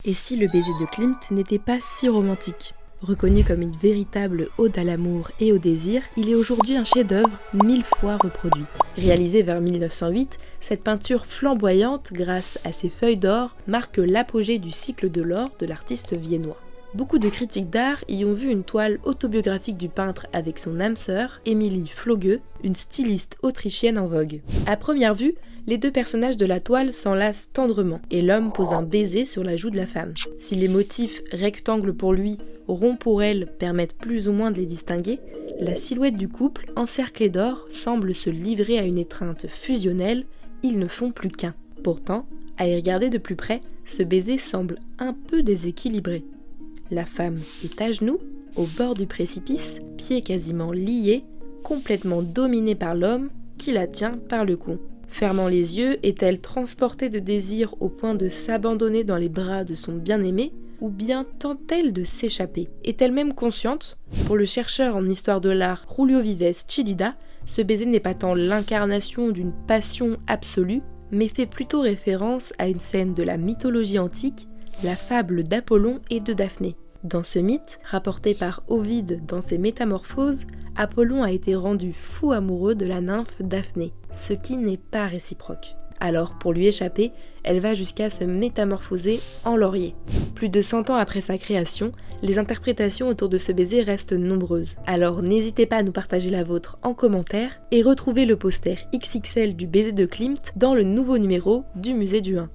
Et si le baiser de Klimt n'était pas si romantique ? Reconnu comme une véritable ode à l'amour et au désir, il est aujourd'hui un chef-d'œuvre 1000 fois reproduit. Réalisé vers 1908, cette peinture flamboyante, grâce à ses feuilles d'or, marque l'apogée du cycle de l'or de l'artiste viennois. Beaucoup de critiques d'art y ont vu une toile autobiographique du peintre avec son âme sœur, Emilie Flogueux, une styliste autrichienne en vogue. À première vue, les deux personnages de la toile s'enlacent tendrement et l'homme pose un baiser sur la joue de la femme. Si les motifs rectangles pour lui, ronds pour elle permettent plus ou moins de les distinguer, la silhouette du couple, encerclée d'or, semble se livrer à une étreinte fusionnelle, ils ne font plus qu'un. Pourtant, à y regarder de plus près, ce baiser semble un peu déséquilibré. La femme est à genoux, au bord du précipice, pieds quasiment liés, complètement dominée par l'homme qui la tient par le cou. Fermant les yeux, est-elle transportée de désir au point de s'abandonner dans les bras de son bien-aimé, ou bien tente-t-elle de s'échapper ? Est-elle même consciente ? Pour le chercheur en histoire de l'art Julio Vives Chillida, ce baiser n'est pas tant l'incarnation d'une passion absolue, mais fait plutôt référence à une scène de la mythologie antique, la fable d'Apollon et de Daphné. Dans ce mythe, rapporté par Ovide dans ses Métamorphoses, Apollon a été rendu fou amoureux de la nymphe Daphné, ce qui n'est pas réciproque. Alors, pour lui échapper, elle va jusqu'à se métamorphoser en laurier. Plus de 100 ans après sa création, les interprétations autour de ce baiser restent nombreuses. Alors n'hésitez pas à nous partager la vôtre en commentaire et retrouvez le poster XXL du baiser de Klimt dans le nouveau numéro du Musée du 1.